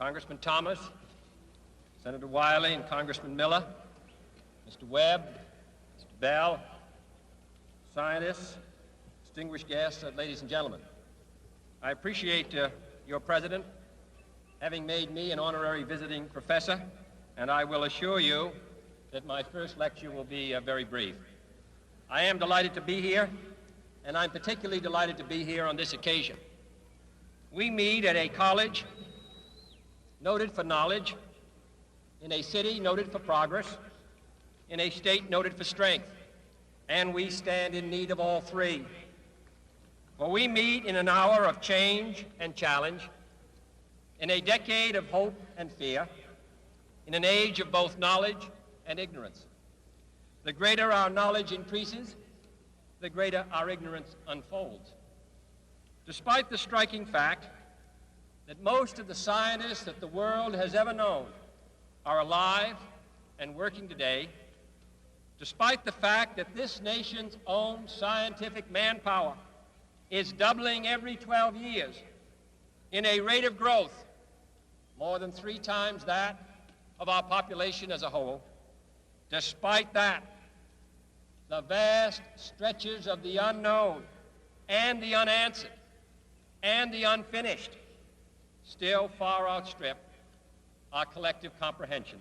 Congressman Thomas, Senator Wiley, and Congressman Miller, Mr. Webb, Mr. Bell, scientists, distinguished guests, ladies and gentlemen. I appreciate your president having made me an honorary visiting professor, and I will assure you that my first lecture will be very brief. I am delighted to be here, and I'm particularly delighted to be here on this occasion. We meet at a college noted for knowledge, in a city noted for progress, in a state noted for strength, and we stand in need of all three. For we meet in an hour of change and challenge, in a decade of hope and fear, in an age of both knowledge and ignorance. The greater our knowledge increases, the greater our ignorance unfolds. Despite the striking fact that most of the scientists that the world has ever known are alive and working today, despite the fact that this nation's own scientific manpower is doubling every 12 years in a rate of growth more than 3 times that of our population as a whole, despite that, the vast stretches of the unknown and the unanswered and the unfinished still far outstrip our collective comprehension.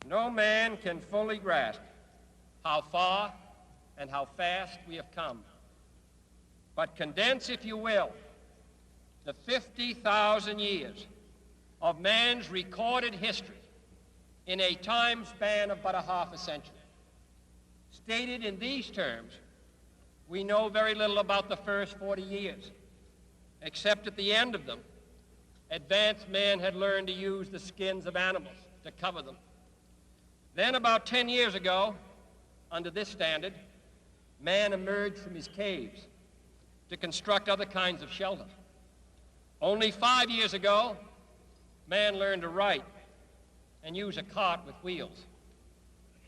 No man can fully grasp how far and how fast we have come. But condense, if you will, the 50,000 years of man's recorded history in a time span of but a half a century. Stated in these terms, we know very little about the first 40 years, except at the end of them, advanced man had learned to use the skins of animals to cover them. Then about 10 years ago, under this standard, man emerged from his caves to construct other kinds of shelter. Only 5 years ago, man learned to write and use a cart with wheels.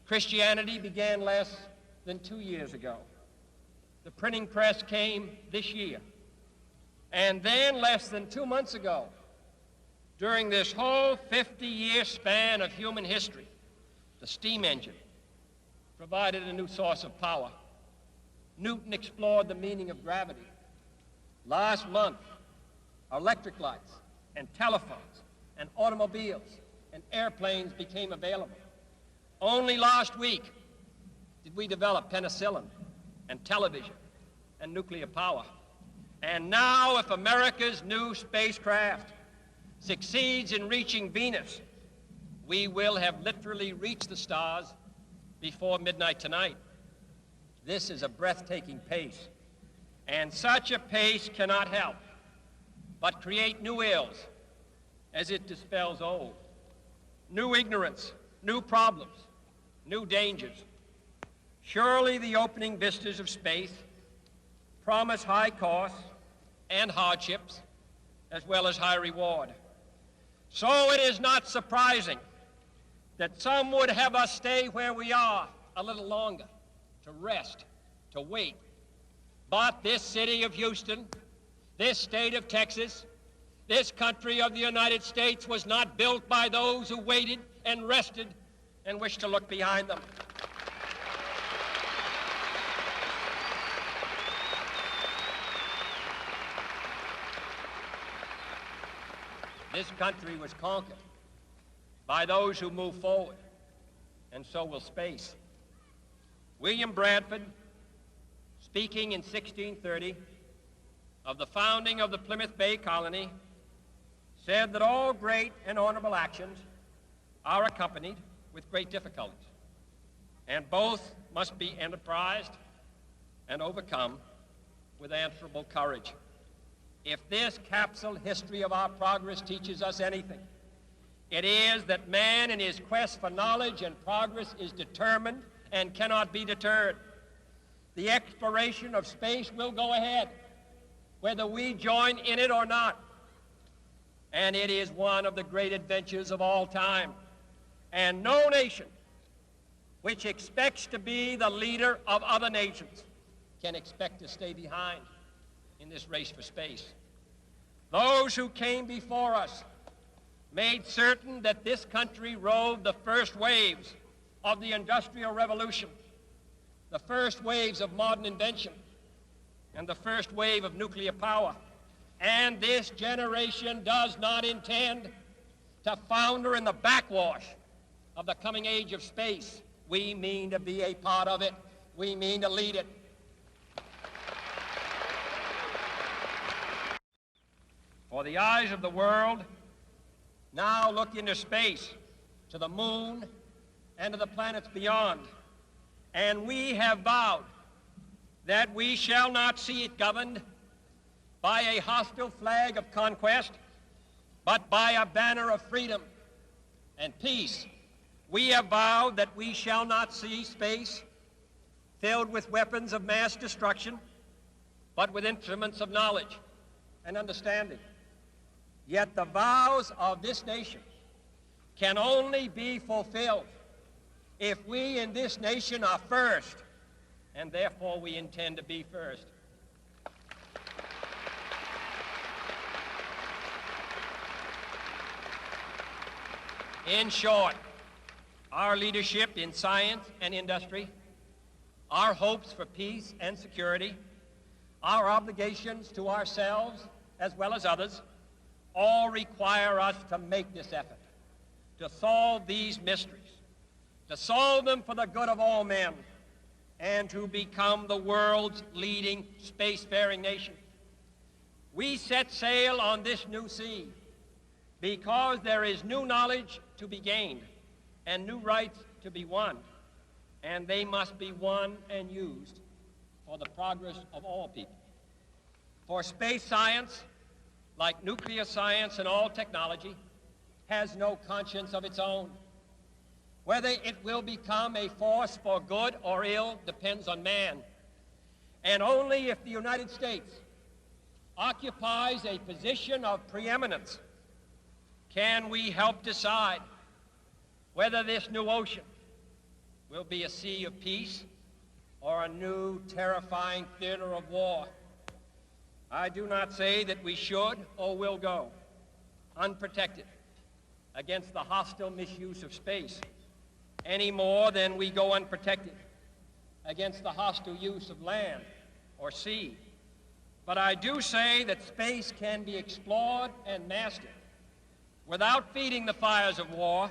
Christianity began less than 2 years ago. The printing press came this year. And then less than 2 months ago, during this whole 50-year span of human history, the steam engine provided a new source of power. Newton explored the meaning of gravity. Last month, electric lights and telephones and automobiles and airplanes became available. Only last week did we develop penicillin and television and nuclear power. And now, if America's new spacecraft succeeds in reaching Venus, we will have literally reached the stars before midnight tonight. This is a breathtaking pace, and such a pace cannot help but create new ills as it dispels old. New ignorance, new problems, new dangers. Surely the opening vistas of space promise high costs and hardships, as well as high reward. So it is not surprising that some would have us stay where we are a little longer, to rest, to wait. But this city of Houston, this state of Texas, this country of the United States was not built by those who waited and rested and wished to look behind them. This country was conquered by those who move forward, and so will space. William Bradford, speaking in 1630 of the founding of the Plymouth Bay Colony, said that all great and honorable actions are accompanied with great difficulties, and both must be enterprised and overcome with answerable courage. If this capsule history of our progress teaches us anything, it is that man in his quest for knowledge and progress is determined and cannot be deterred. The exploration of space will go ahead, whether we join in it or not. And it is one of the great adventures of all time. And no nation which expects to be the leader of other nations can expect to stay behind in this race for space. Those who came before us made certain that this country rode the first waves of the Industrial Revolution, the first waves of modern invention, and the first wave of nuclear power. And this generation does not intend to founder in the backwash of the coming age of space. We mean to be a part of it. We mean to lead it. For the eyes of the world now look into space, to the moon, and to the planets beyond. And we have vowed that we shall not see it governed by a hostile flag of conquest, but by a banner of freedom and peace. We have vowed that we shall not see space filled with weapons of mass destruction, but with instruments of knowledge and understanding. Yet the vows of this nation can only be fulfilled if we in this nation are first, and therefore we intend to be first. In short, our leadership in science and industry, our hopes for peace and security, our obligations to ourselves as well as others, all require us to make this effort, to solve these mysteries, to solve them for the good of all men, and to become the world's leading spacefaring nation. We set sail on this new sea because there is new knowledge to be gained and new rights to be won, and they must be won and used for the progress of all people. For space science, like nuclear science and all technology, has no conscience of its own. Whether it will become a force for good or ill depends on man. And only if the United States occupies a position of preeminence can we help decide whether this new ocean will be a sea of peace or a new terrifying theater of war. I do not say that we should or will go unprotected against the hostile misuse of space any more than we go unprotected against the hostile use of land or sea. But I do say that space can be explored and mastered without feeding the fires of war,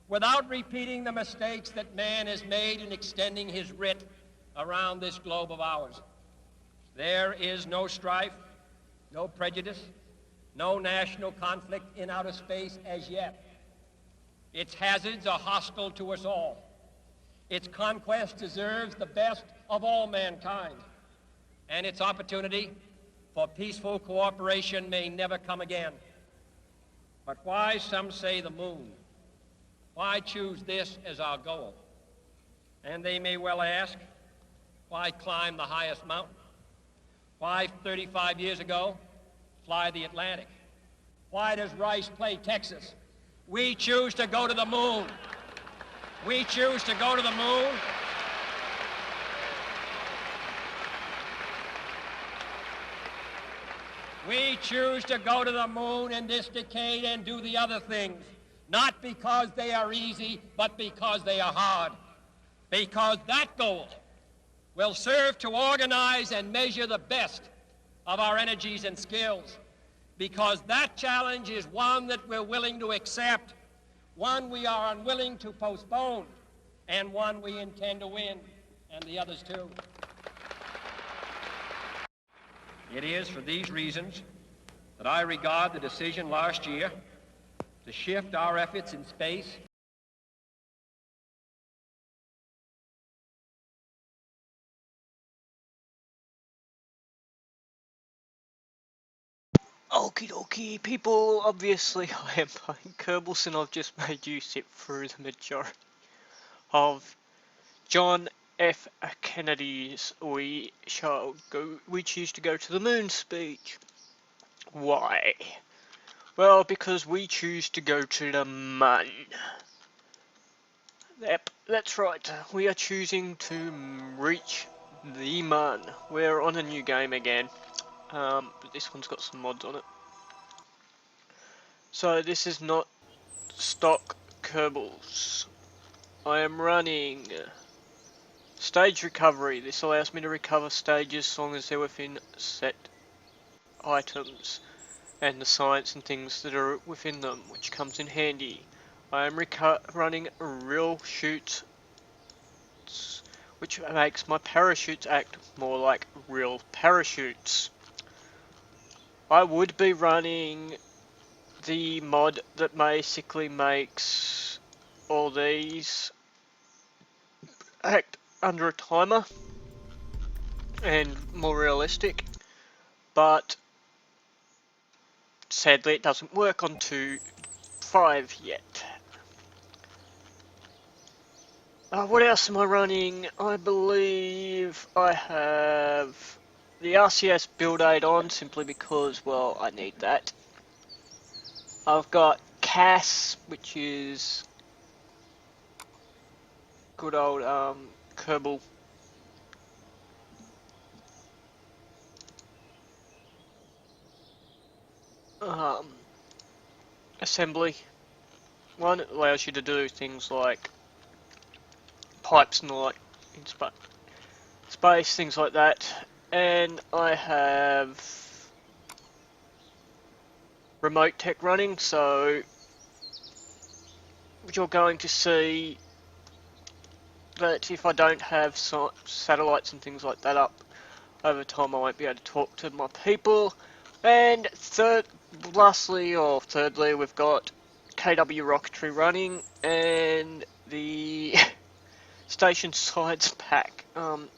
without repeating the mistakes that man has made in extending his writ around this globe of ours. There is no strife, no prejudice, no national conflict in outer space as yet. Its hazards are hostile to us all. Its conquest deserves the best of all mankind, and its opportunity for peaceful cooperation may never come again. But why, some say, the moon? Why choose this as our goal? And they may well ask, why climb the highest mountain? Why, 35 years ago, fly the Atlantic? Why does Rice play Texas? We choose to go to the moon. We choose to go to the moon. We choose to go to the moon in this decade and do the other things, not because they are easy, but because they are hard. Because that goal will serve to organize and measure the best of our energies and skills, because that challenge is one that we're willing to accept, one we are unwilling to postpone, and one we intend to win, and the others too. It is for these reasons that I regard the decision last year to shift our efforts in space Okie dokie, people, obviously I am playing Kerbals and I've just made you sit through the majority of John F. Kennedy's we choose to go to the moon speech. Why? Well, because we choose to go to the moon. Yep, that's right, we are choosing to reach the moon. We're on a new game again. But this one's got some mods on it. So this is not stock Kerbals. I am running StageRecovery. This allows me to recover stages as long as they're within set items and the science and things that are within them, which comes in handy. I am running RealChute, which makes my parachutes act more like real parachutes. I would be running the mod that basically makes all these act under a timer and more realistic, but sadly it doesn't work on 2.5 yet. What else am I running? I believe I have the RCSBuildAid on simply because, well, I need that. I've got CAS, which is good old Kerbal. Assembly one. It allows you to do things like pipes and the like in space, things like that. And I have RemoteTech running, so you're going to see that if I don't have satellites and things like that up over time, I won't be able to talk to my people. And thirdly, we've got KWRocketry running and the station sides pack.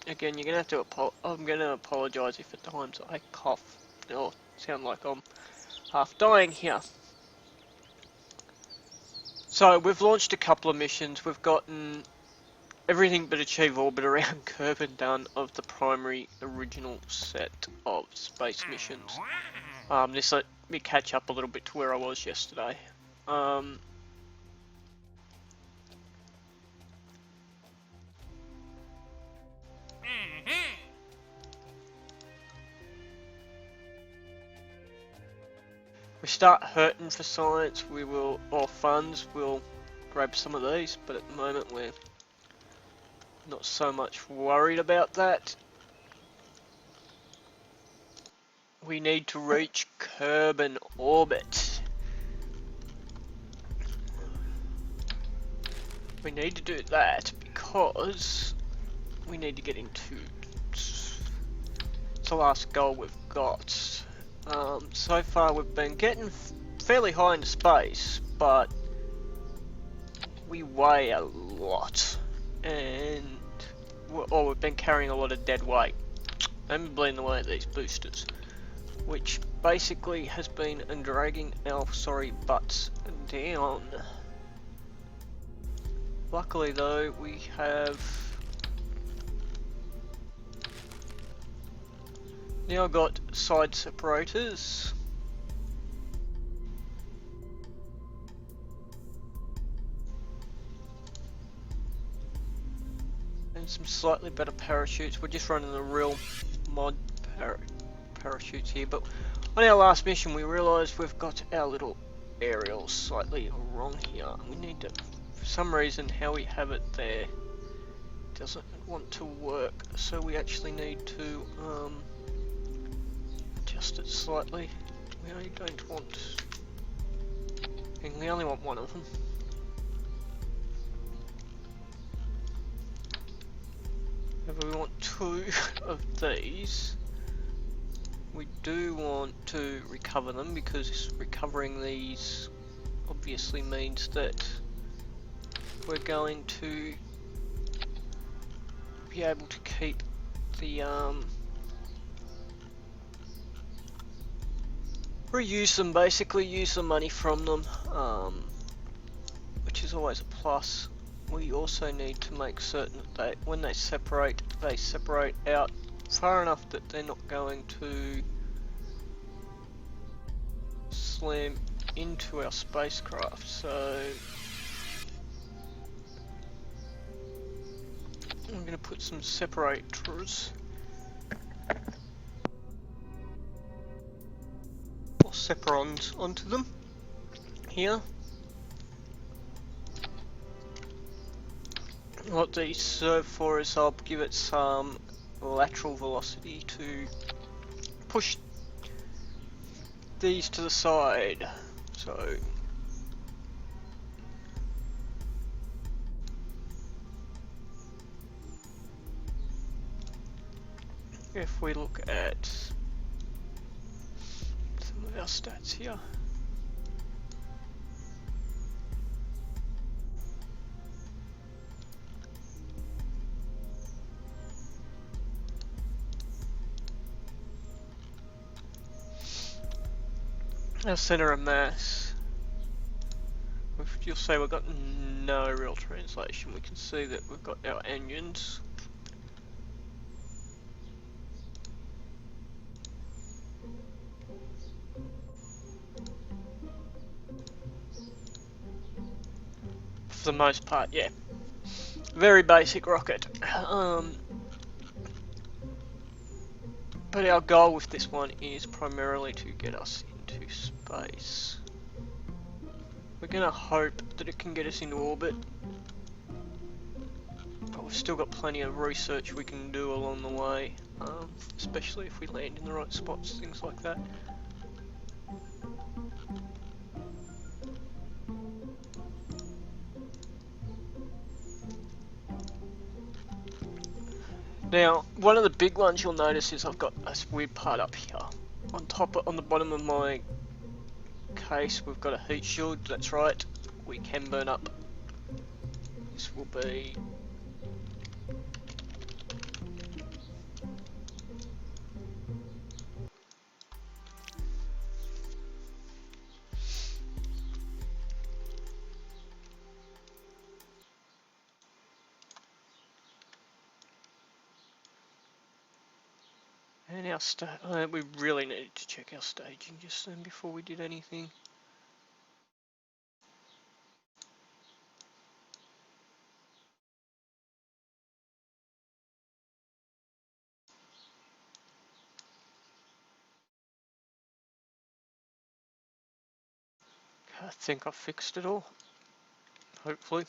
Again, you're gonna have to I'm gonna apologise if at times I cough or sound like I'm half dying here. So we've launched a couple of missions. We've gotten everything but achieve orbit around Kerbin done of the primary original set of space missions. This let me catch up a little bit to where I was yesterday. We start hurting for science, we will, or funds, we'll grab some of these, but at the moment we're not so much worried about that. We need to reach Kerbin orbit. We need to do that because we need to get into, it's the last goal we've got. So far we've been getting fairly high into space, but we weigh a lot, and we've been carrying a lot of dead weight. They've been bleeding away at these boosters, which basically has been dragging our sorry butts down. Luckily though, we have now got side separators. And some slightly better parachutes. We're just running the real mod parachutes here, but on our last mission we realised we've got our little aerials slightly wrong here. We need to, for some reason, how we have it there doesn't want to work, so we actually need to adjust it slightly. We only don't want, and we only want one of them. If we want two of these, we do want to recover them, because recovering these obviously means that we're going to be able to keep the reuse them, basically use the money from them, which is always a plus. We also need to make certain that when they separate out far enough that they're not going to slam into our spacecraft. So I'm going to put some separators or separons onto them. here. What these serve for is I'll give it some lateral velocity to push these to the side. So if we look at some of our stats here. Our center of mass, you'll say we've got no real translation. We can see that we've got our engines. For the most part, yeah. Very basic rocket. But our goal with this one is primarily to get us into space. We're gonna hope that it can get us into orbit, but we've still got plenty of research we can do along the way, especially if we land in the right spots, things like that. Now, one of the big ones you'll notice is I've got this weird part up here. On the bottom of my case, we've got a heat shield. That's right, we can burn up. This will be and our we really needed to check our staging just then before we did anything. I think I fixed it all, hopefully.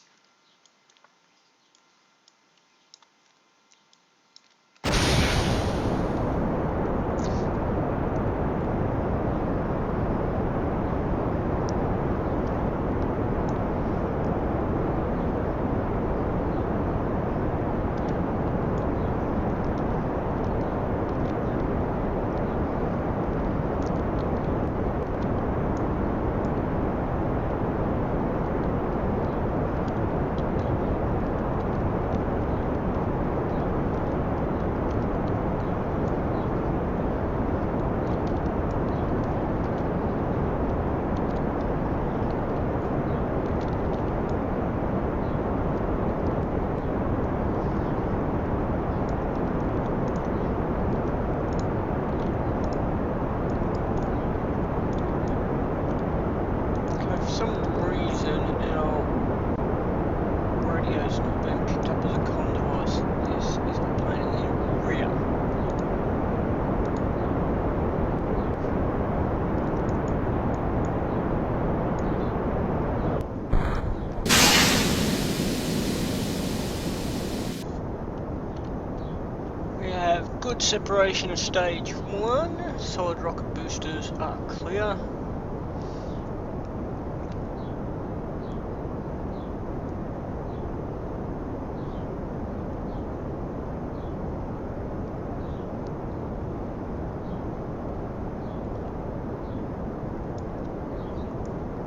Good separation of stage 1, solid rocket boosters are clear.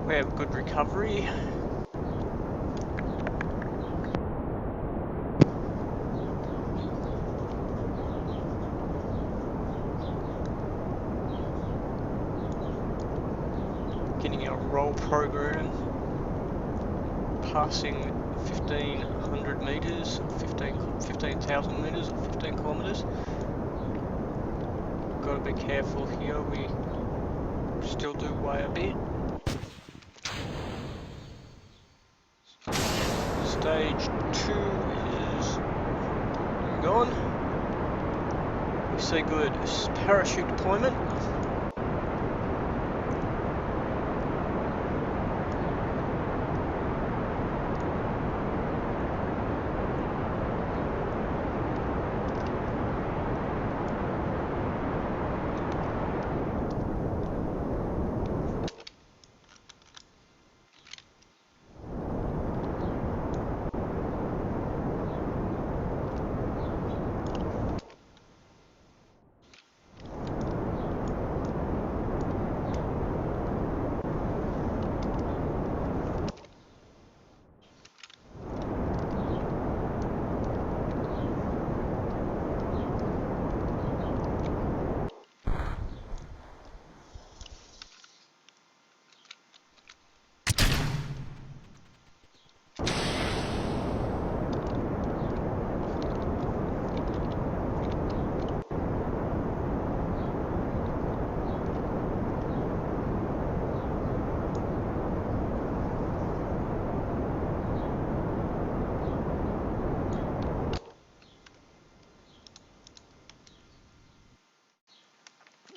We have good recovery. Getting our roll program, passing 1,500 meters, 15,000 meters, or 15 kilometers. Got to be careful here. We still do weigh a bit. Stage 2 is gone. We see good parachute deployment.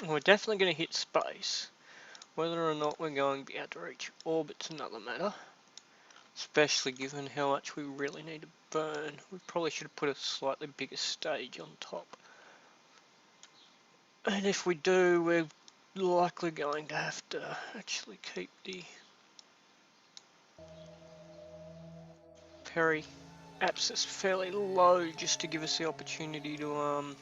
we're definitely going to hit space. Whether or not we're going to be able to reach orbit's another matter. Especially given how much we really need to burn. We probably should have put a slightly bigger stage on top. And if we do, we're likely going to have to actually keep the peri-apsis fairly low just to give us the opportunity to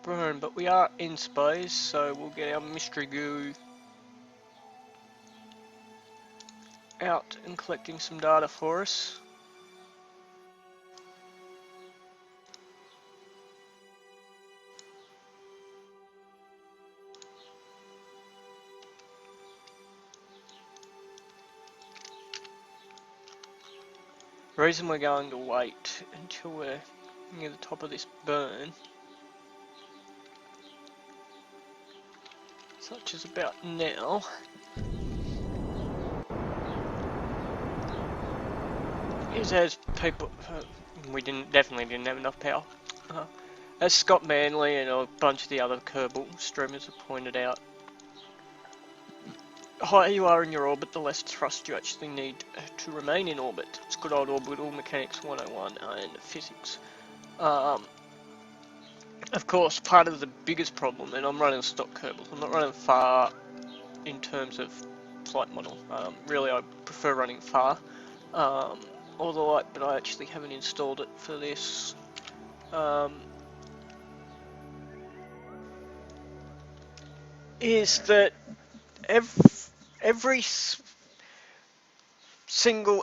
burn. But we are in space, so we'll get our mystery goo out and collecting some data for us. The reason we're going to wait until we're near the top of this burn, such as about now, is as people, we definitely didn't have enough power. As Scott Manley and a bunch of the other Kerbal streamers have pointed out, the higher you are in your orbit, the less thrust you actually need to remain in orbit. It's good old orbital mechanics 101 and physics. Of course, part of the biggest problem, and I'm running stock Kerbals, I'm not running far in terms of flight model. Really, I prefer running far. All the light, but I actually haven't installed it for this. Is that every single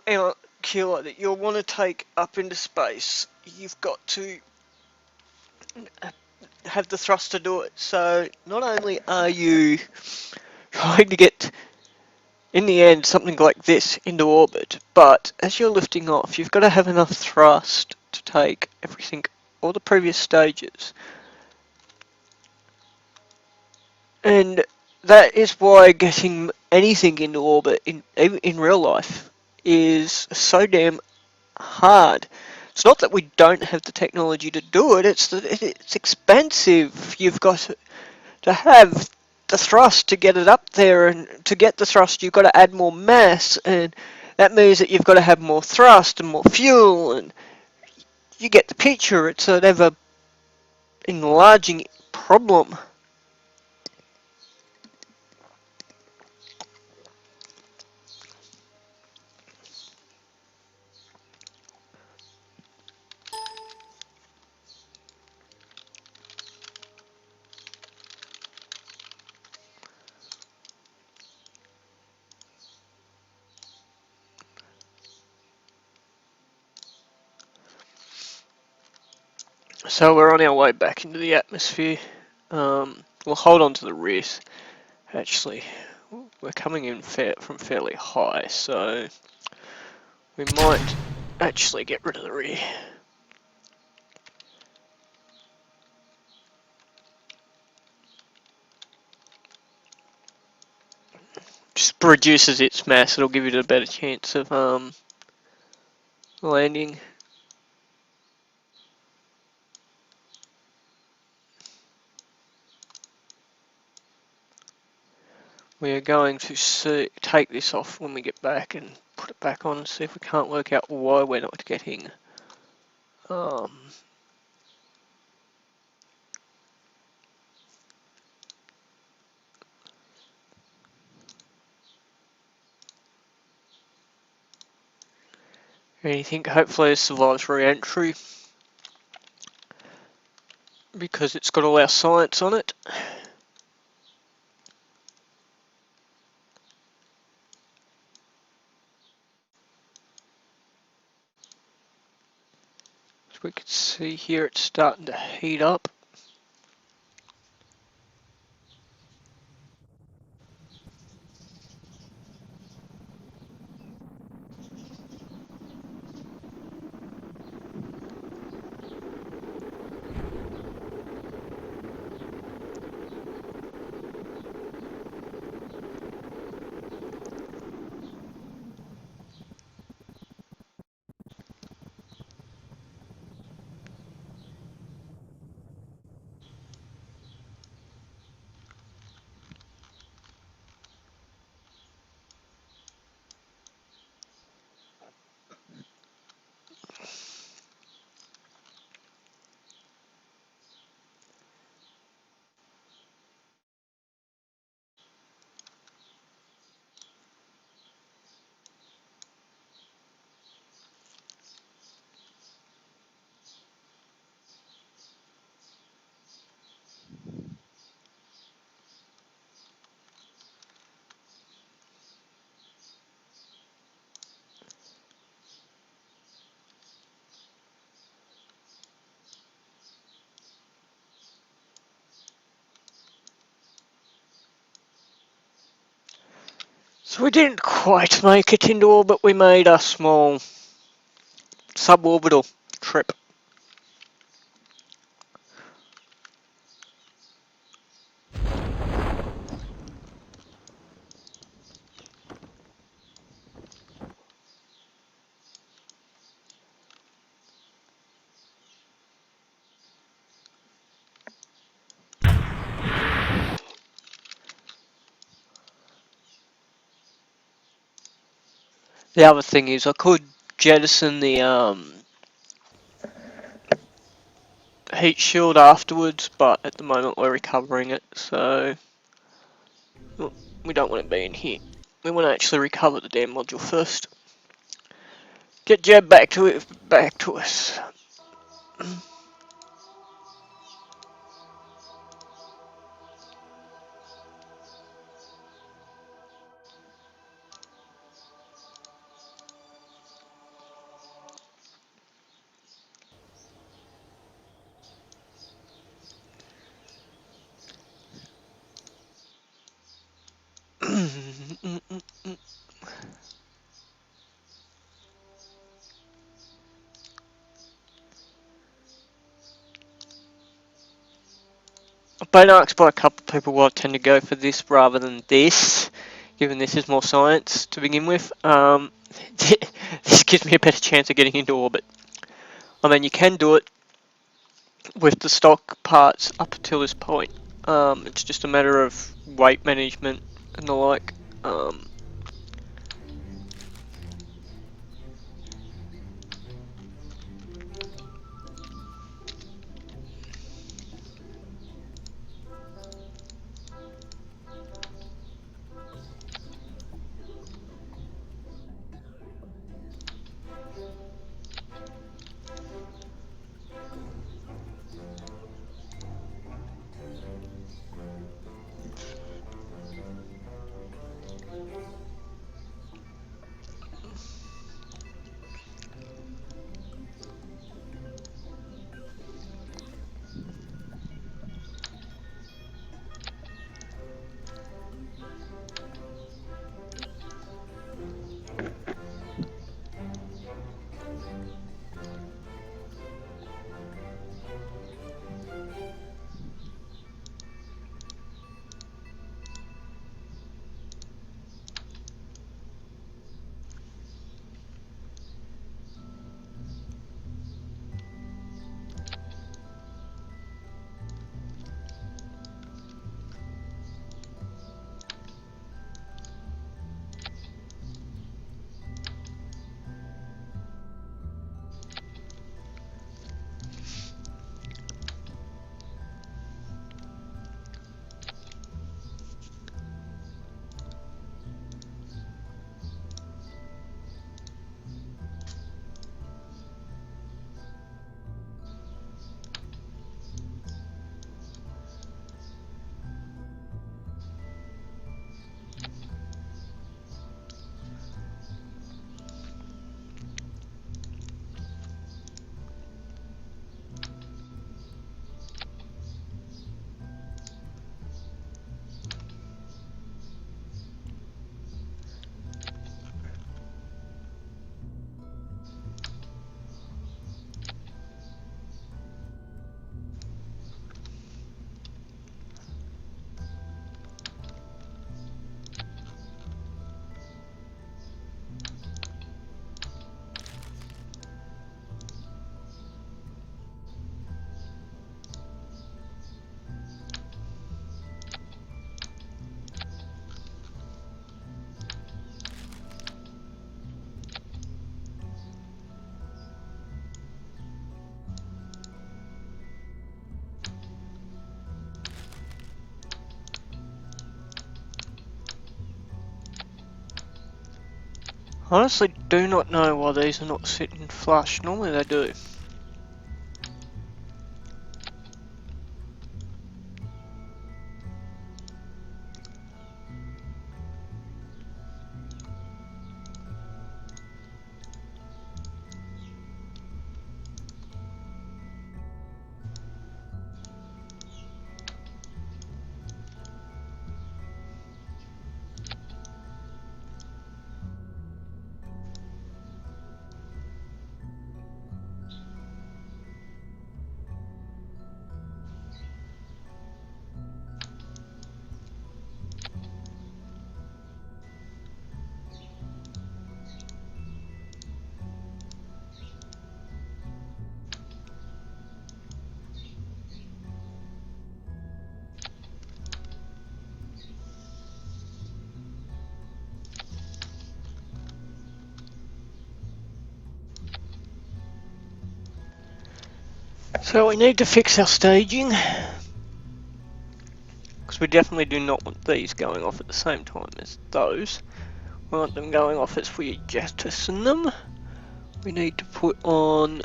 kilo that you'll want to take up into space, you've got to have the thrust to do it. So not only are you trying to get, in the end, something like this into orbit, but as you're lifting off, you've got to have enough thrust to take everything, all the previous stages. And that is why getting anything into orbit in real life is so damn hard. It's not that we don't have the technology to do it, it's that it's expensive. You've got to have the thrust to get it up there, and to get the thrust you've got to add more mass, and that means that you've got to have more thrust and more fuel, and you get the picture. It's an ever enlarging problem. So we're on our way back into the atmosphere. We'll hold on to the rear. Actually, we're coming in from fairly high, so we might actually get rid of the rear. Just reduces its mass, it'll give you a better chance of landing. We are going to take this off when we get back and put it back on and see if we can't work out why we're not getting anything. Hopefully it survives re-entry because it's got all our science on it. As we can see here, it's starting to heat up. So we didn't quite make it into orbit, we made a small suborbital trip. The other thing is I could jettison the heat shield afterwards, but at the moment we're recovering it, so we don't want it being here. We want to actually recover the damn module first. Get Jeb back to us. I've been asked by a couple of people why I tend to go for this rather than this, given this is more science to begin with. This gives me a better chance of getting into orbit. I mean, you can do it with the stock parts up until this point. It's just a matter of weight management and the like. Honestly, do not know why these are not sitting flush. Normally they do. So we need to fix our staging, because we definitely do not want these going off at the same time as those. We want them going off as we jettison them. We need to put on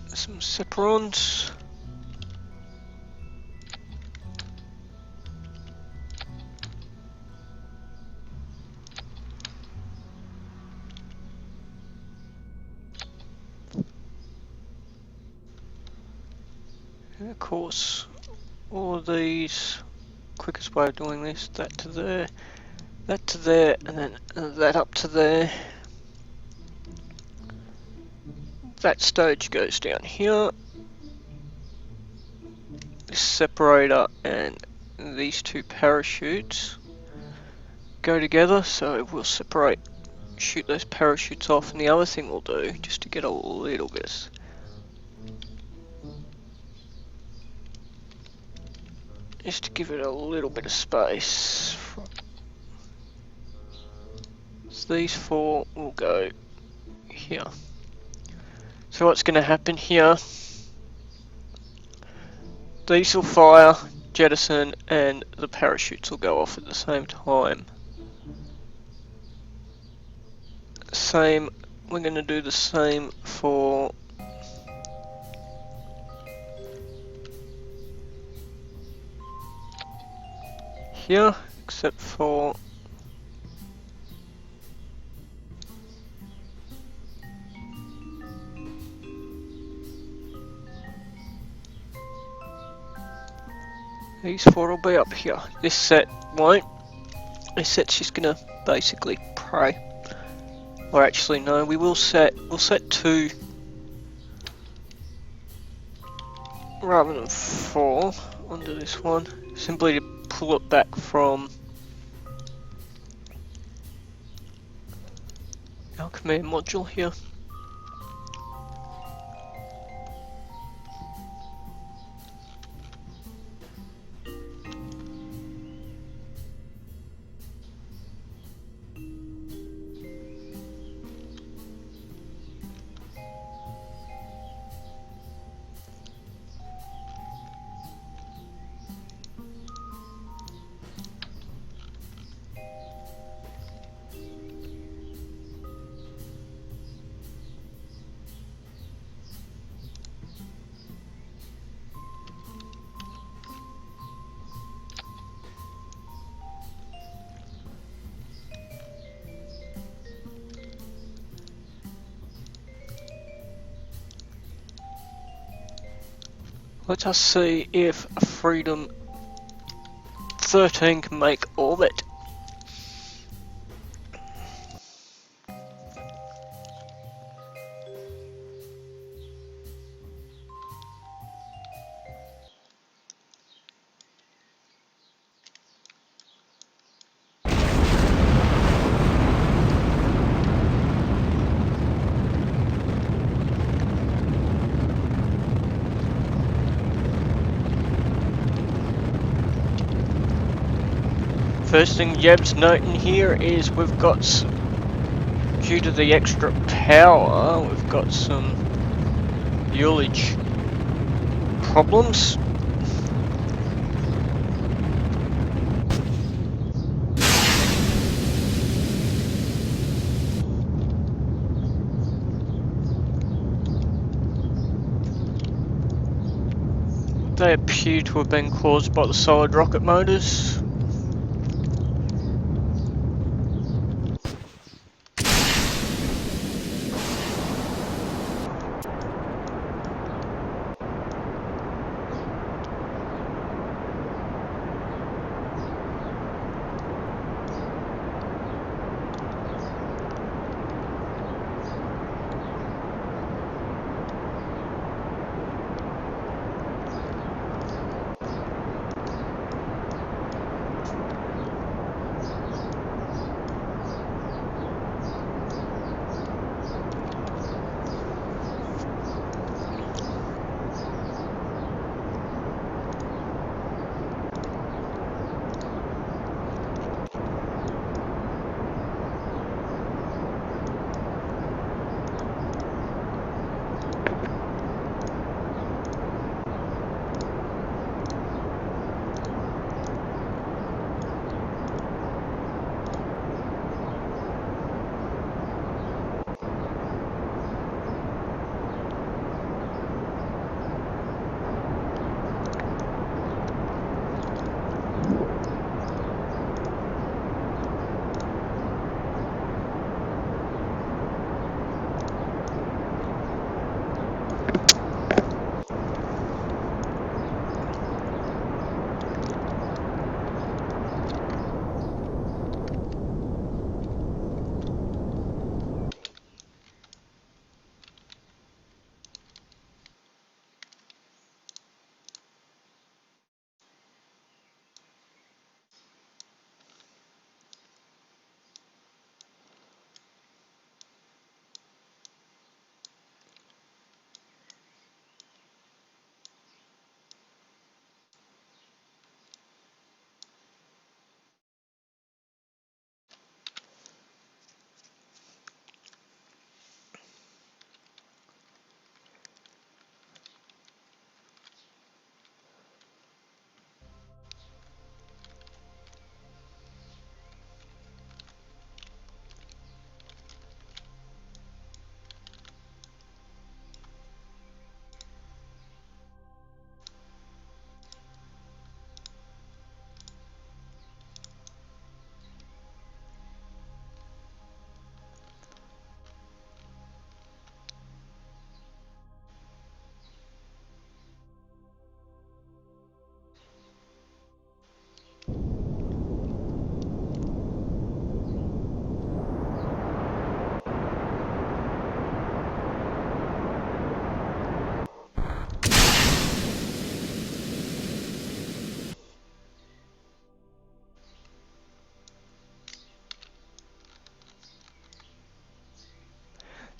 some separons. And of course, all of these, quickest way of doing this, that to there, and then that up to there. That stage goes down here. This separator and these two parachutes go together, so we'll shoot those parachutes off, and the other thing we'll do, just to get a little bit, just to give it a little bit of space. So these four will go here. So what's going to happen here, these will fire, jettison, and the parachutes will go off at the same time. Same, we're going to do the same for here, except for these four will be up here. This set won't. This set's just gonna basically pray. Or actually no, we'll set 2 rather than 4 onto this one. Simply to pull it back from our command module here. Let us see if Freedom 13 can make orbit. First thing Jeb's noting here is we've got, due to the extra power, we've got some ullage problems. They appear to have been caused by the solid rocket motors.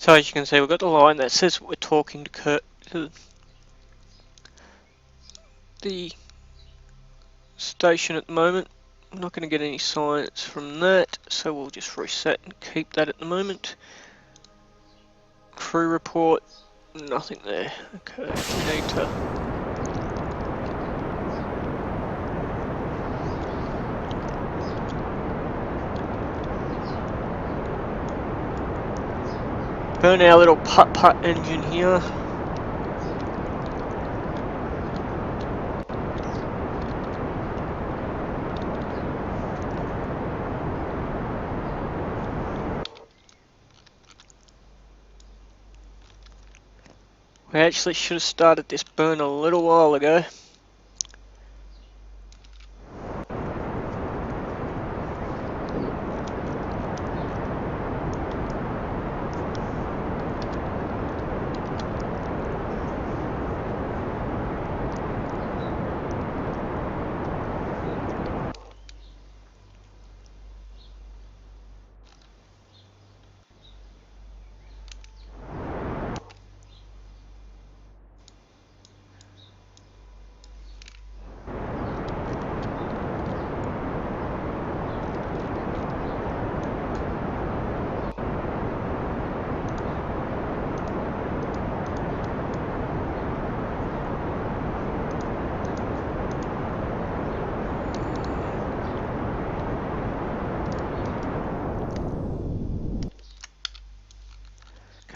So as you can see, we've got the line that says we're talking to the station at the moment. I'm not going to get any science from that, so we'll just reset and keep that at the moment. Crew report, nothing there. Okay, we need to burn our little putt-putt engine here. We actually should have started this burn a little while ago.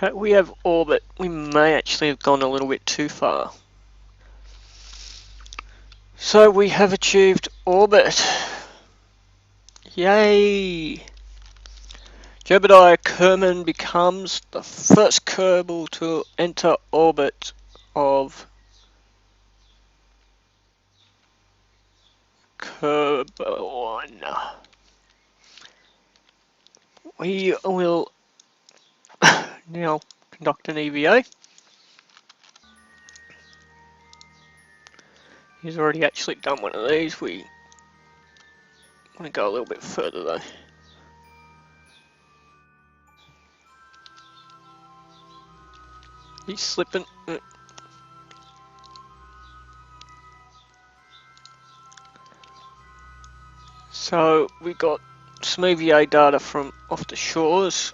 Okay, we have orbit. We may actually have gone a little bit too far. So we have achieved orbit. Yay! Jebediah Kerman becomes the first Kerbal to enter orbit of Kerbal. We will now conduct an EVA. He's already actually done one of these. We want to go a little bit further though. He's slipping. So we got some EVA data from off the shores,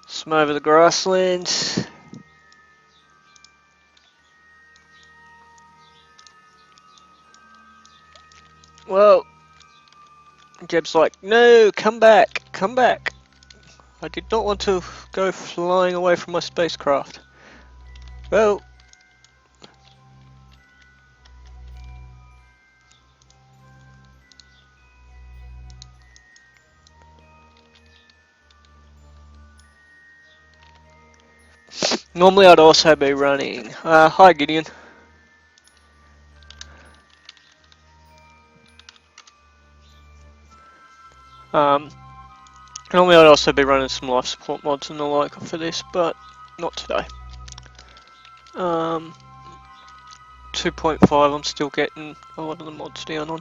some over the grasslands. Well, Jeb's like, no, come back, come back. I did not want to go flying away from my spacecraft. Well, normally I'd also be running. Hi Gideon. Normally I'd also be running some life support mods and the like for this, but not today. 2.5 I'm still getting a lot of the mods down on.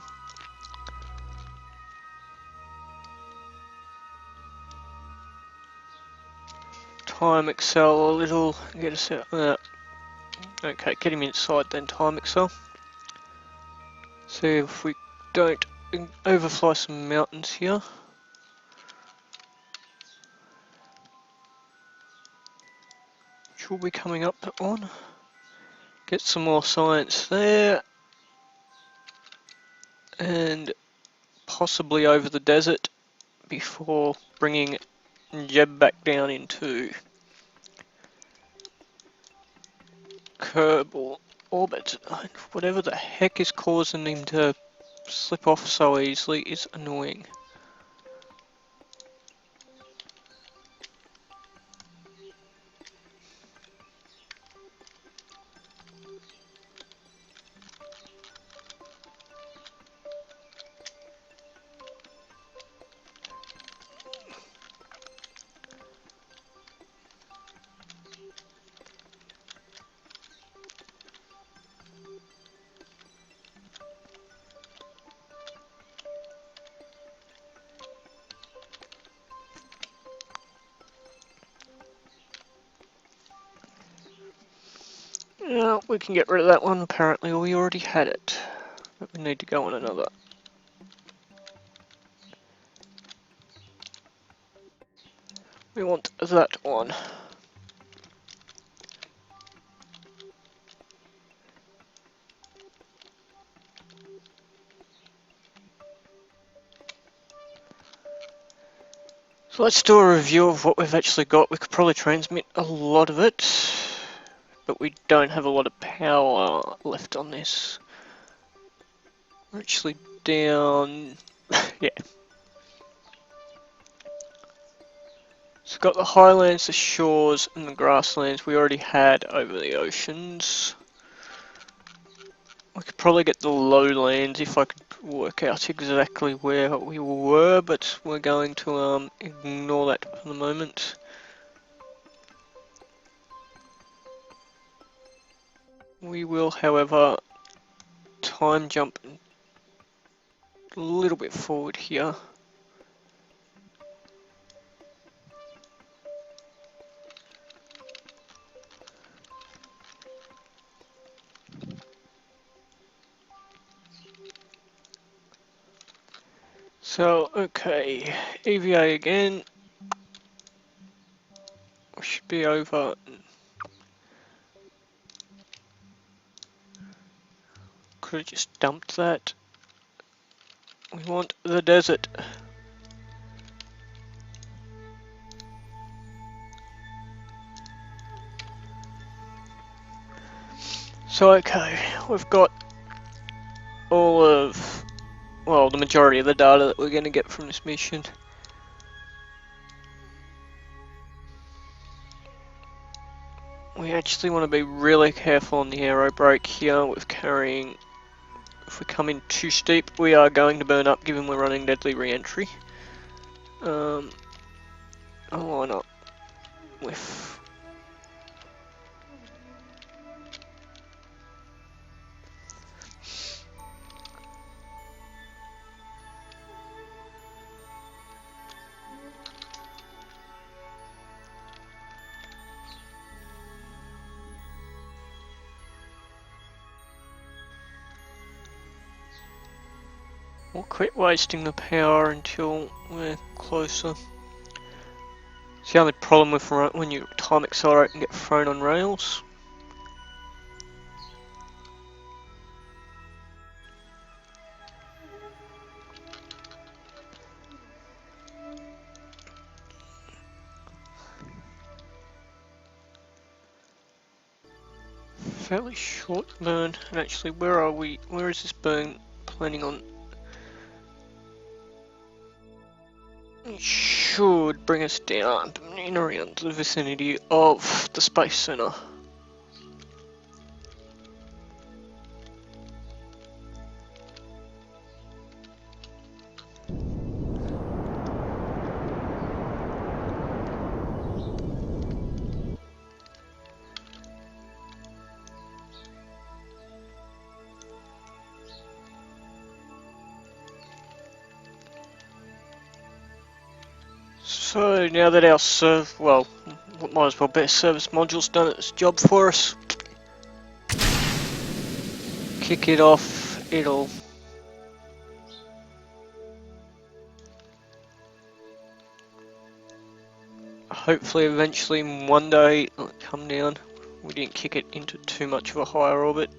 Time Excel a little, get us out. Okay, get him inside then, Time Excel. See if we don't overfly some mountains here. Which will be coming up on. Get some more science there. And possibly over the desert before bringing Jeb back down into Kerbal orbit. Whatever the heck is causing him to slip off so easily is annoying. We can get rid of that one. Apparently we already had it. But we need to go on another. We want that one. So let's do a review of what we've actually got. We could probably transmit a lot of it, but we don't have a lot of power left on this. We're actually down, yeah. So we've got the highlands, the shores, and the grasslands we already had over the oceans. We could probably get the lowlands if I could work out exactly where we were, but we're going to ignore that for the moment. We will, however, time jump a little bit forward here. So, okay, EVA again. We should be over. Could have just dumped that. We want the desert. So, okay, we've got all of, well, the majority of the data that we're going to get from this mission. We actually want to be really careful on the aero brake here with carrying. If we come in too steep, we are going to burn up given we're running deadly re-entry. I'll line up with. We'll quit wasting the power until we're closer. It's the only problem with when you time accelerate and get thrown on rails. Fairly short burn, and actually where are we, where is this burn planning on? It should bring us down in around the vicinity of the Space Center. So now that our well, might as well be service module's done its job for us. Kick it off, it'll hopefully eventually one day it'll come down. We didn't kick it into too much of a higher orbit.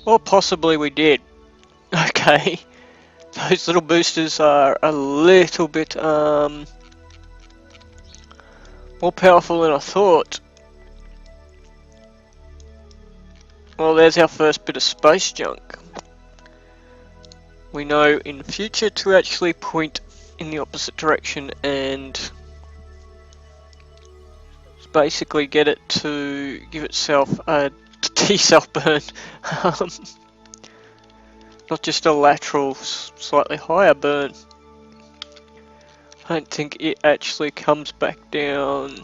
Or possibly we did. Okay. Those little boosters are a little bit more powerful than I thought. Well, there's our first bit of space junk. We know in future to actually point in the opposite direction and basically get it to give itself a T-self burn. Not just a lateral, slightly higher burn. I don't think it actually comes back down.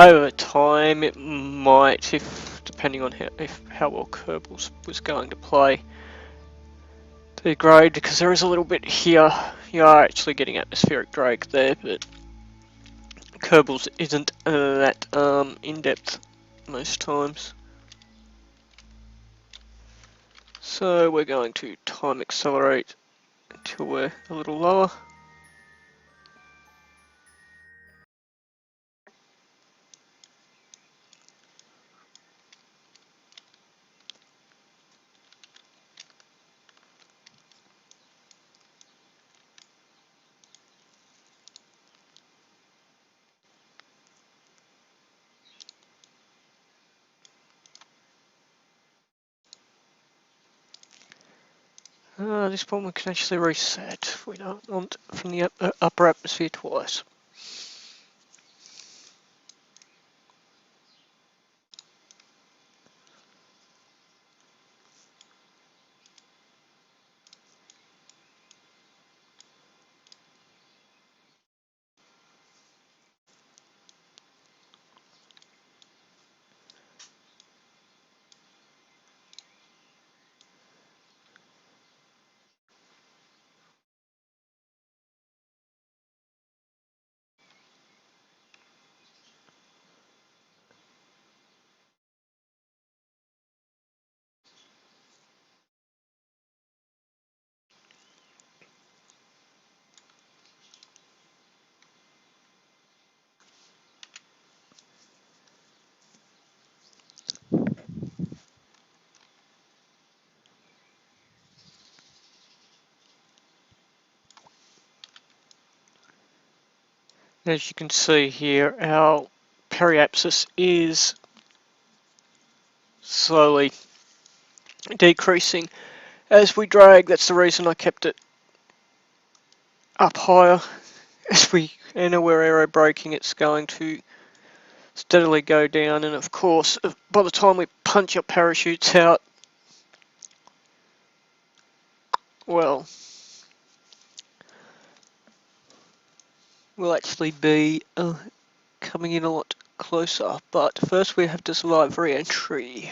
Over time, it might, if depending on how well Kerbal was going to play, degrade, because there is a little bit here. You are actually getting atmospheric drag there, but Kerbals isn't that in depth most times. So we're going to time accelerate until we're a little lower. This point we can actually reset. We don't want from the upper atmosphere twice. As you can see here, our periapsis is slowly decreasing as we drag. That's the reason I kept it up higher. As we enter we're aero braking, it's going to steadily go down, and of course by the time we punch our parachutes out, well, we'll actually be coming in a lot closer. But first we have to survive re-entry.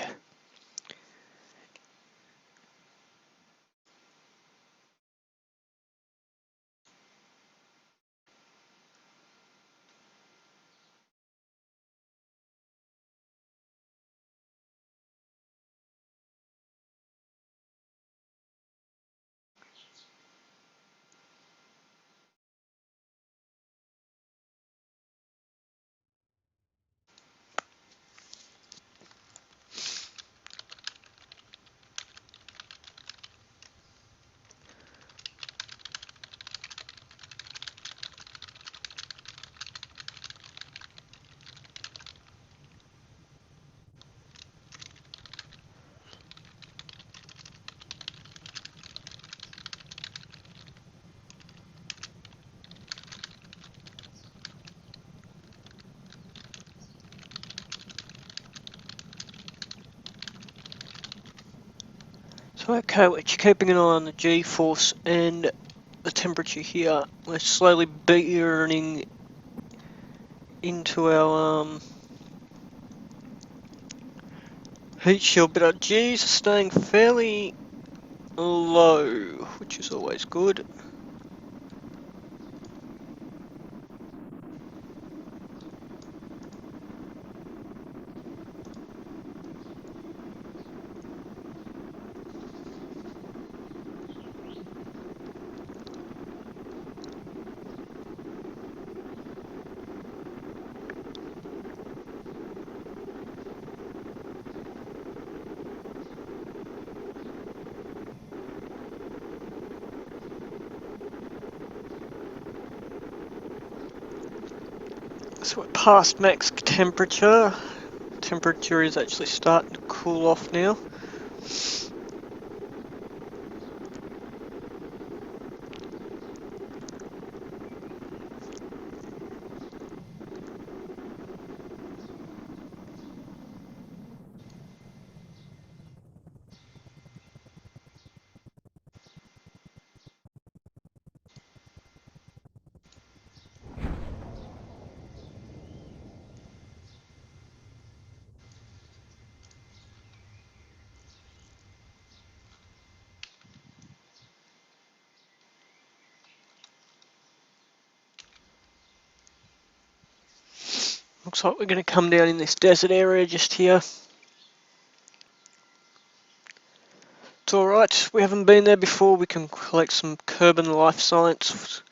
So okay, we're keeping an eye on the G-force and the temperature here. We're slowly burning into our heat shield, but our G's are staying fairly low, which is always good. So we're past max temperature. Temperature is actually starting to cool off now. Looks like we're going to come down in this desert area just here. It's alright, we haven't been there before, we can collect some curb and life science.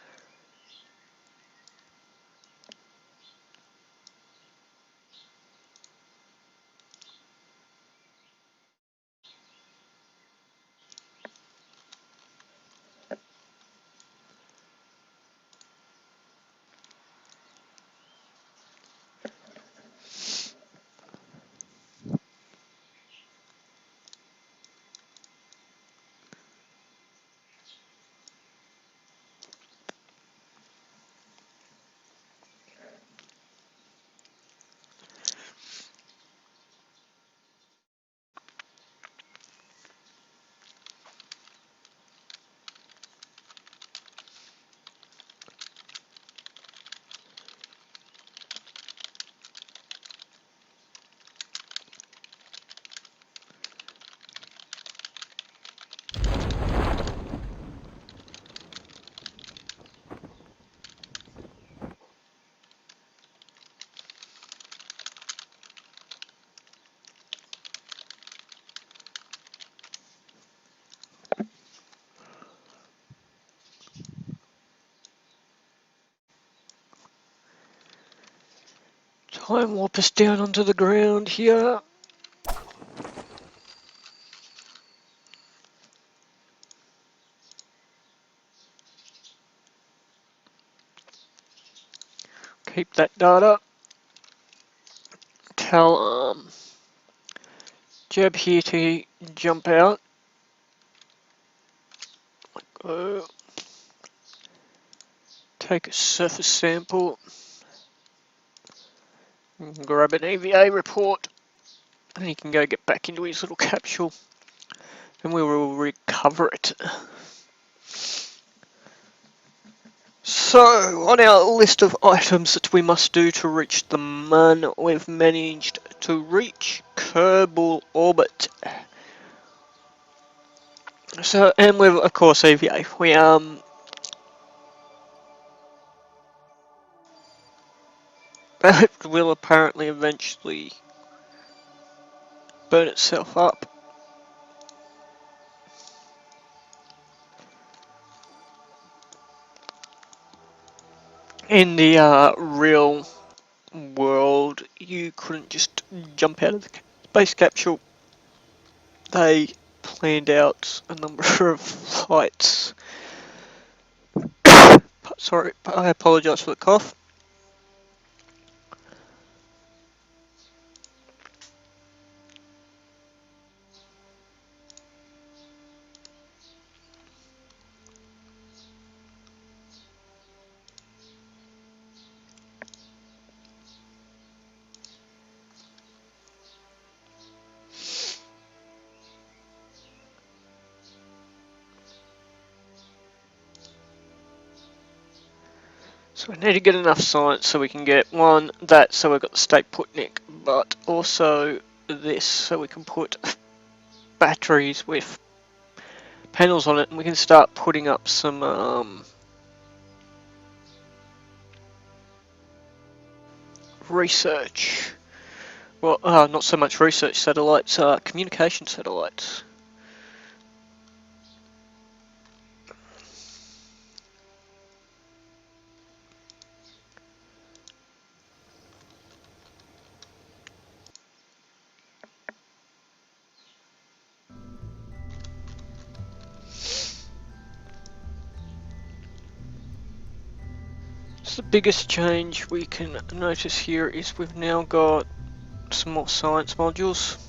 Time warp us down onto the ground here. Keep that data. Tell Jeb here to jump out. Take a surface sample. Grab an EVA report. And he can go get back into his little capsule. And we will recover it. So, on our list of items that we must do to reach the moon, we've managed to reach Kerbal orbit. So, and we've, of course, EVA. We, it will apparently eventually burn itself up. In the real world, you couldn't just jump out of the space capsule. They planned out a number of flights. Sorry, I apologise for the cough. So we need to get enough science so we can get one, that so we've got the State Putnik, but also this so we can put batteries with panels on it and we can start putting up some research. Well, not so much research satellites, communication satellites. So the biggest change we can notice here is we've now got some more science modules.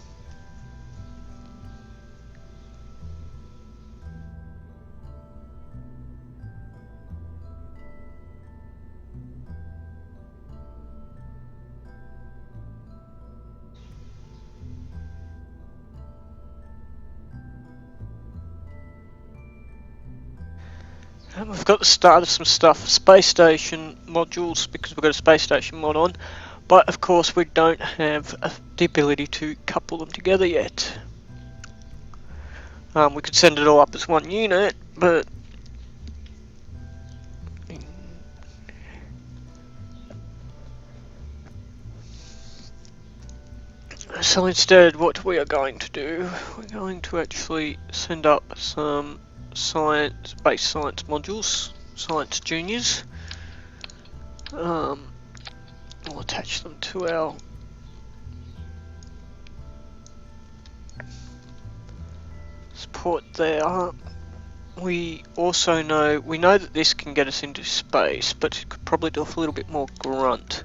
And we've got the start of some stuff, space station modules, because we've got a space station mod on, but of course we don't have the ability to couple them together yet. We could send it all up as one unit, but So instead, what we are going to do, we're going to actually send up some base science modules, science juniors. We'll attach them to our support there. We also know that this can get us into space, but it could probably do a little bit more grunt.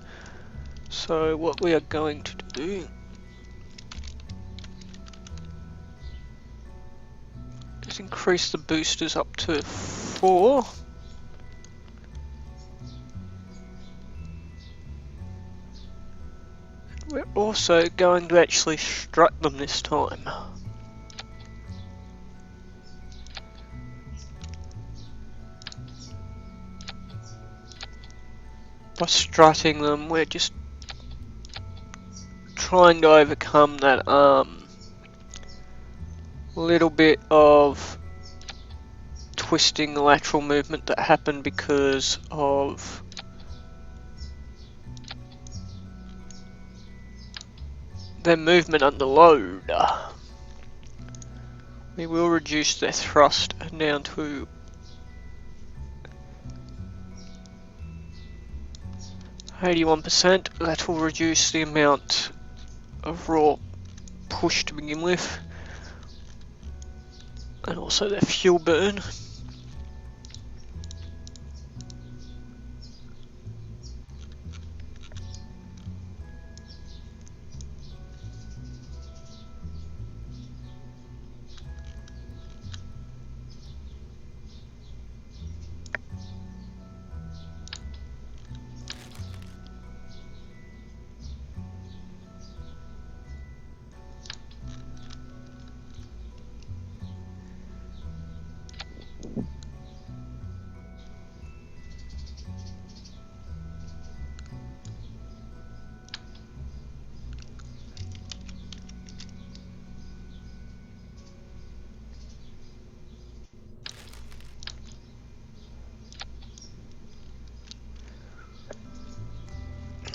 So what we are going to do is increase the boosters up to 4. We're also going to actually strut them this time. By strutting them, we're just trying to overcome that little bit of twisting lateral movement that happened because of their movement under load. We will reduce their thrust down to 81%. That will reduce the amount of raw push to begin with, and also their fuel burn.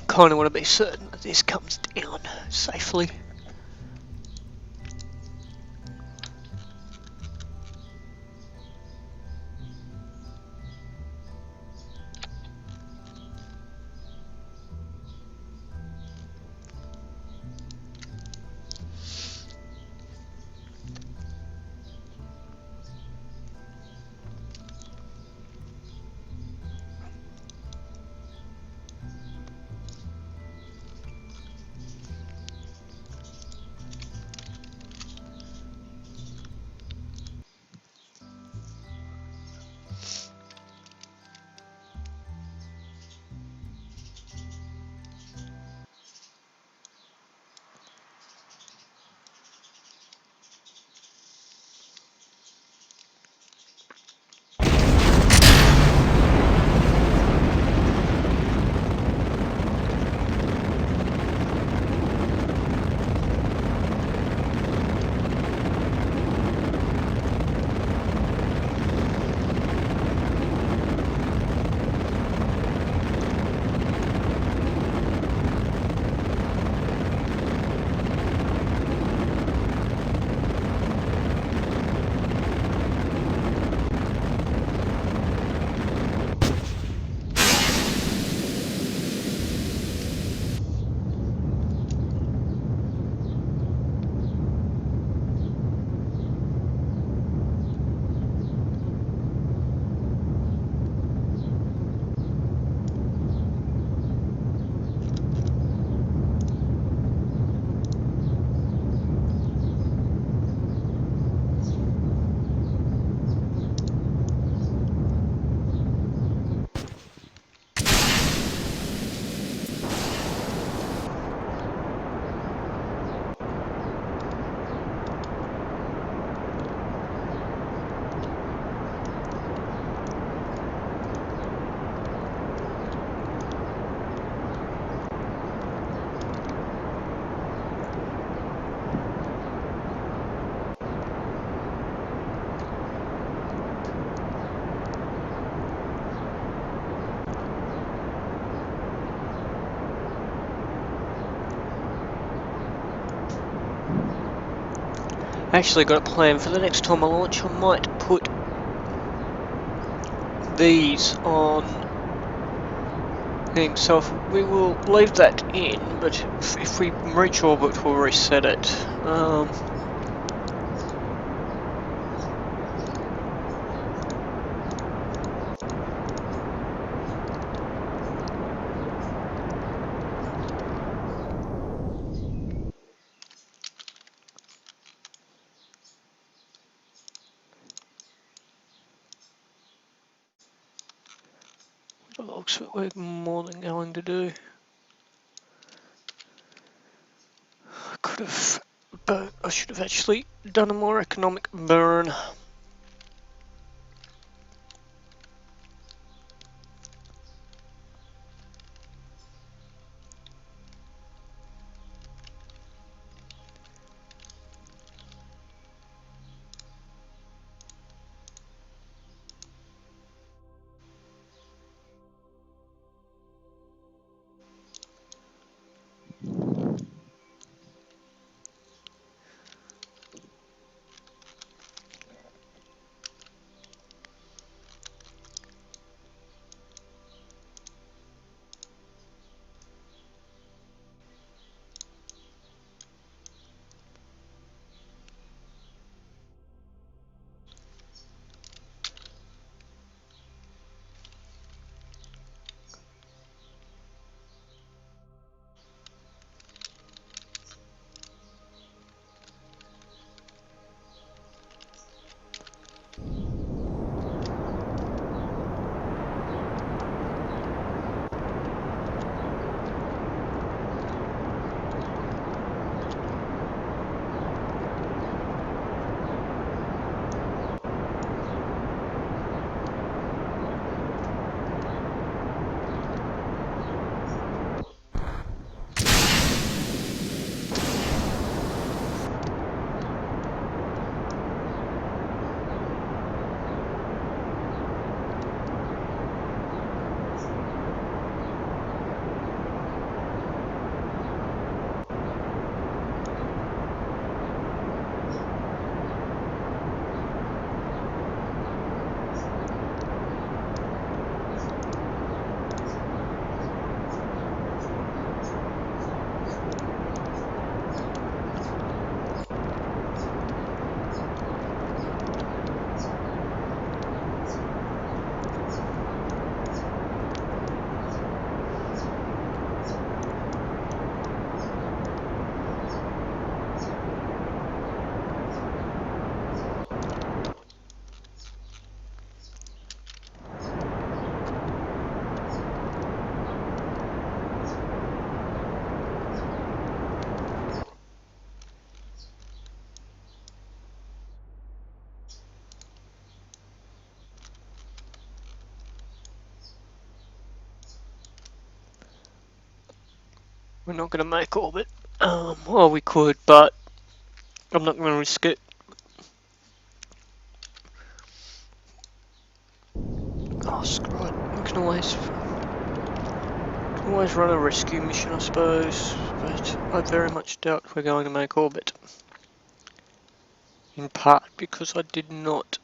Kind of want to be certain that this comes down safely. actually got a plan for the next time I launch. I might put these on things, so we will leave that in, but if we reach orbit we'll reset it. Looks like we're more than going to do. I could have, but I should have actually done a more economic burn. We're not going to make orbit. Well, we could, but I'm not going to risk it. Oh, screw it. We can always run a rescue mission, I suppose, but I very much doubt we're going to make orbit. In part because I did not,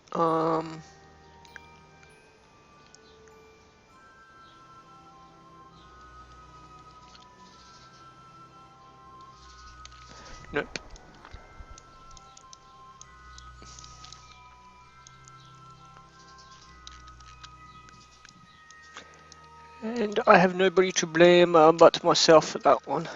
nope. And I have nobody to blame but myself for that one.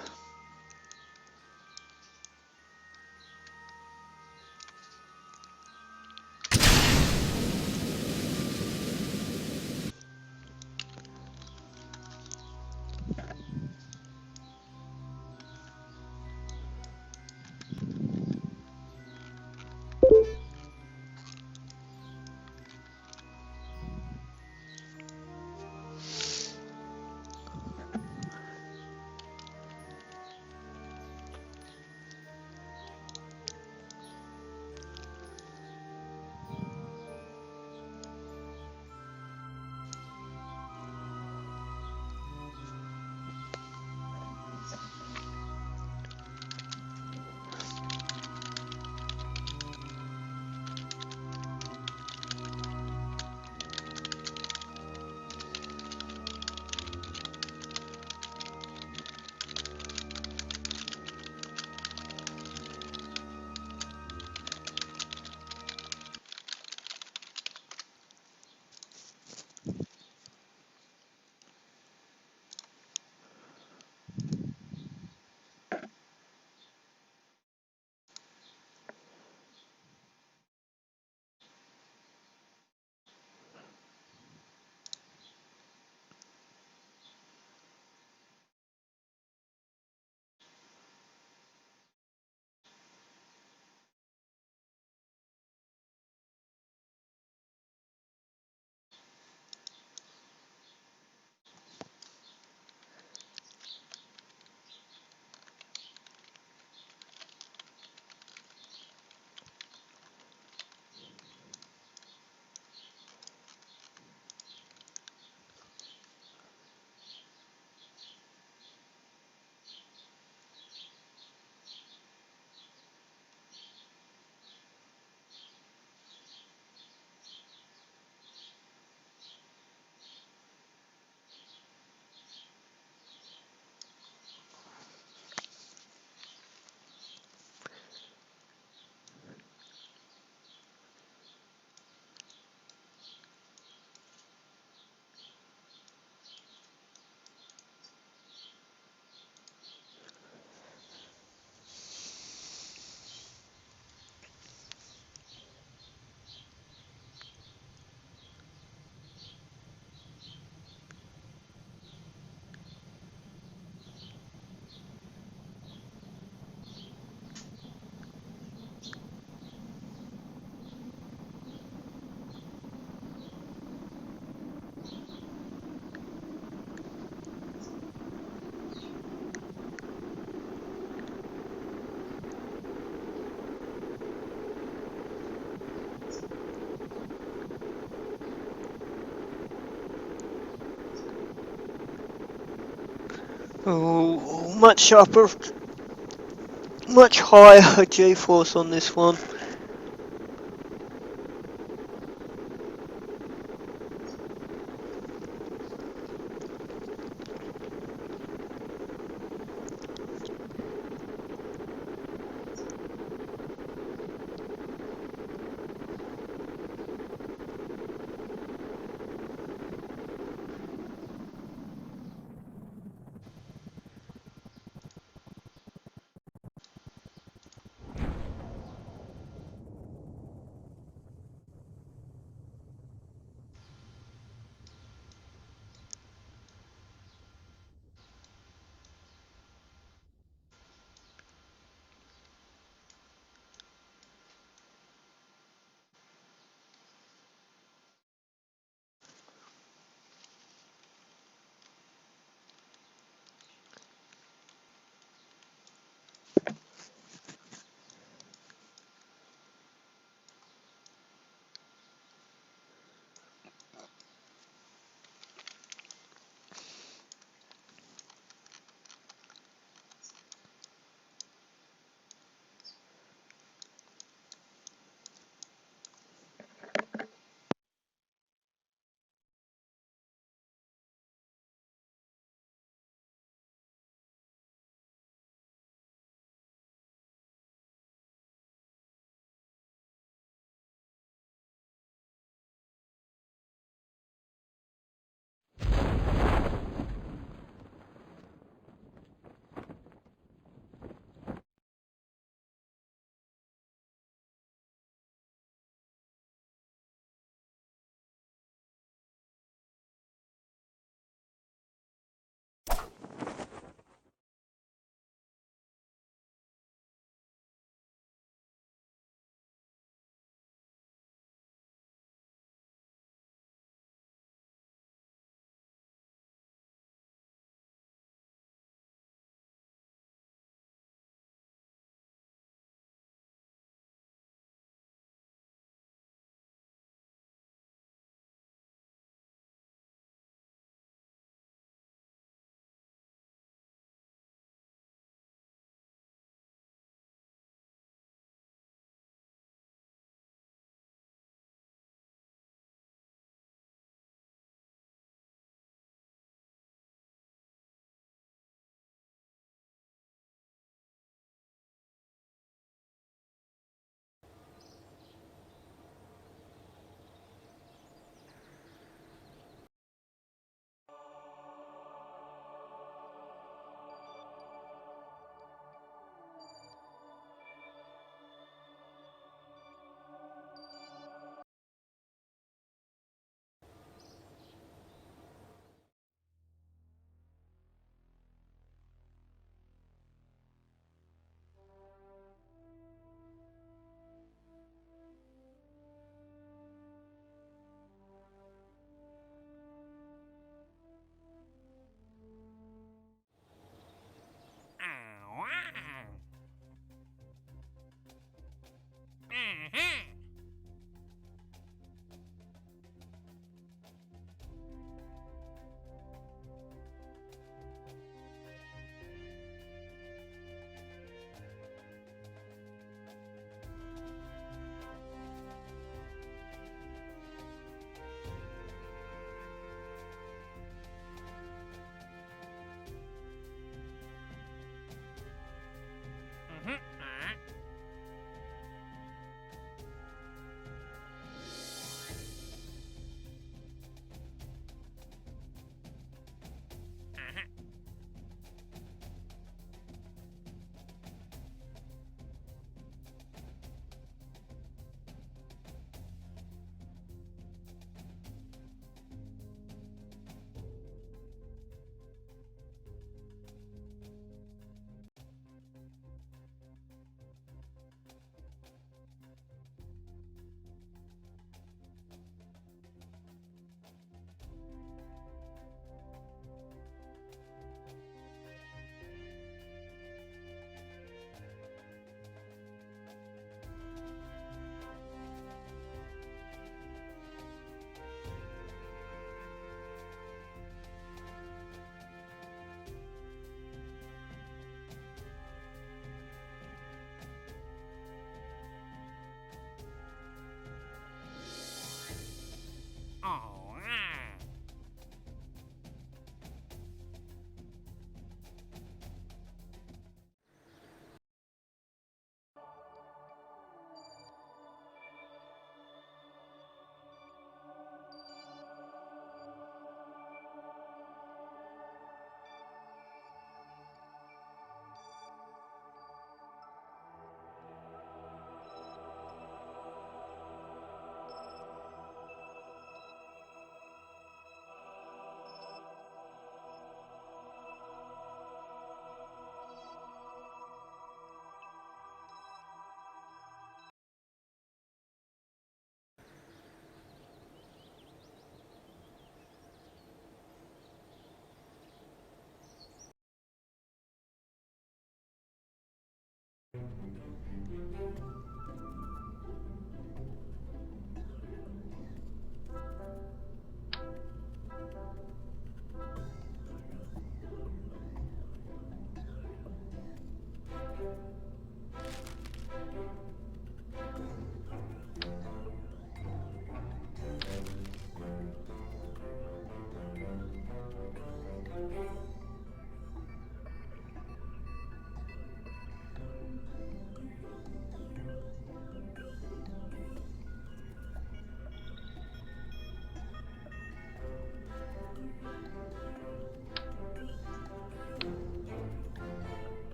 Oh, much sharper, much higher G-force on this one.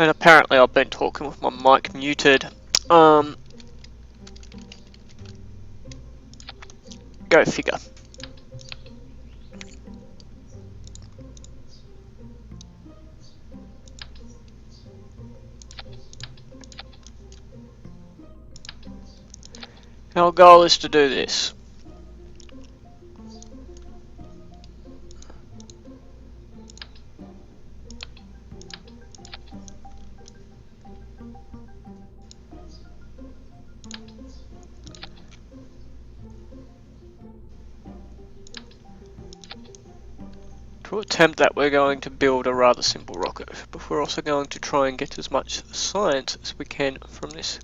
And apparently I've been talking with my mic muted. Go figure. Our goal is to do this. To attempt that, we're going to build a rather simple rocket, but we're also going to try and get as much science as we can from this.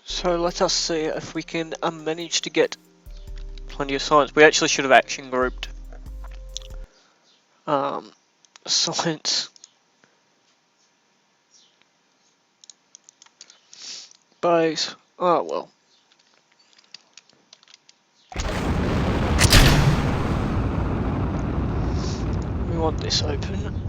So let us see if we can manage to get plenty of science. We actually should have action grouped science base. Oh well. We want this open.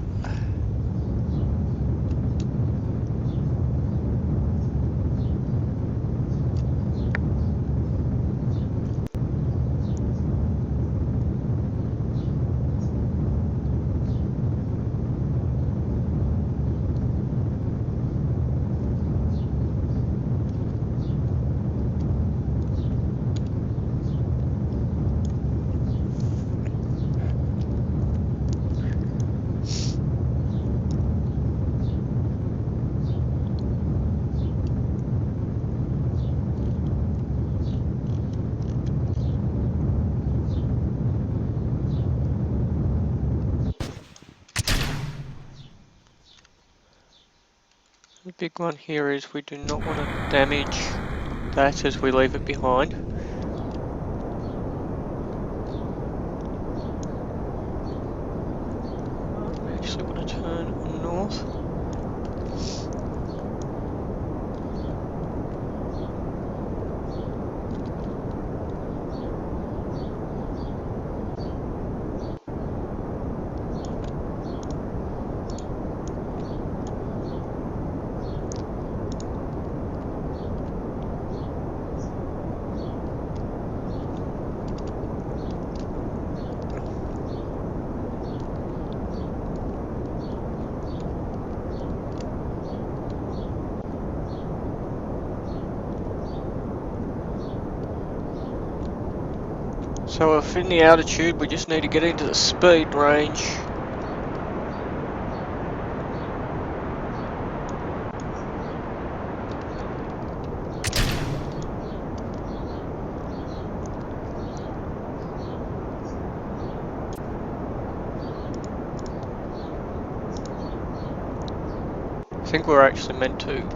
The big one here is we do not want to damage that as we leave it behind. We actually want to turn north. So if in the altitude, we just need to get into the speed range. I think we're actually meant to.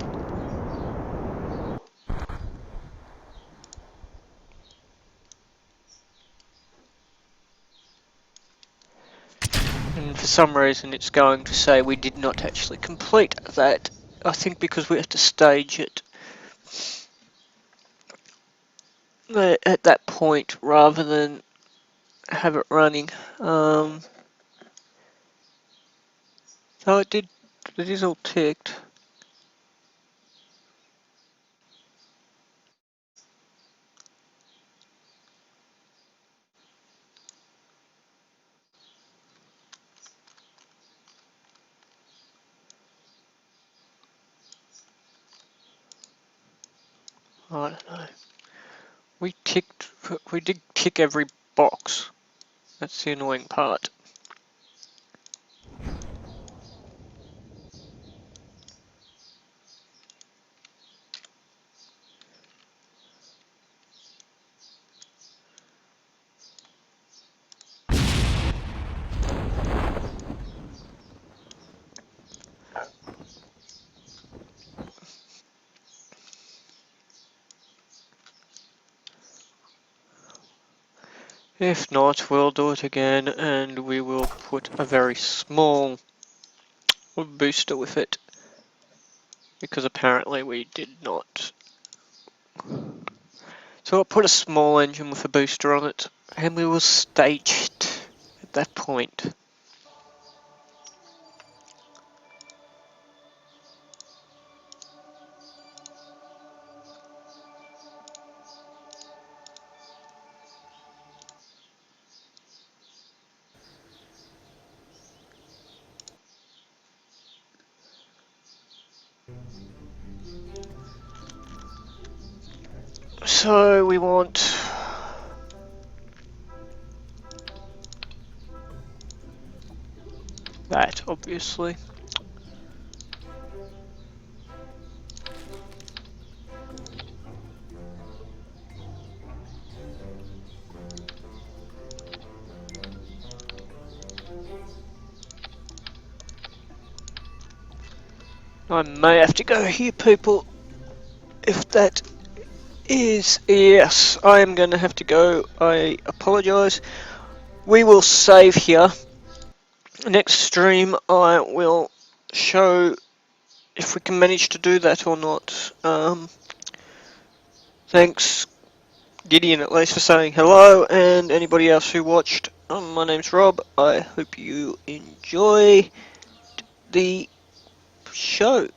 And for some reason it's going to say we did not actually complete that. I think because we have to stage it at that point rather than have it running. So it is all ticked. I don't know. We did tick every box. That's the annoying part. If not, we'll do it again and we will put a very small booster with it, because apparently we did not. So I'll put a small engine with a booster on it and we will stage it at that point. So we want that, obviously. I may have to go here, people. If that is yes, I am going to have to go. I apologise. We will save here. Next stream I will show if we can manage to do that or not. Thanks Gideon at least for saying hello, and anybody else who watched. My name's Rob. I hope you enjoy the show.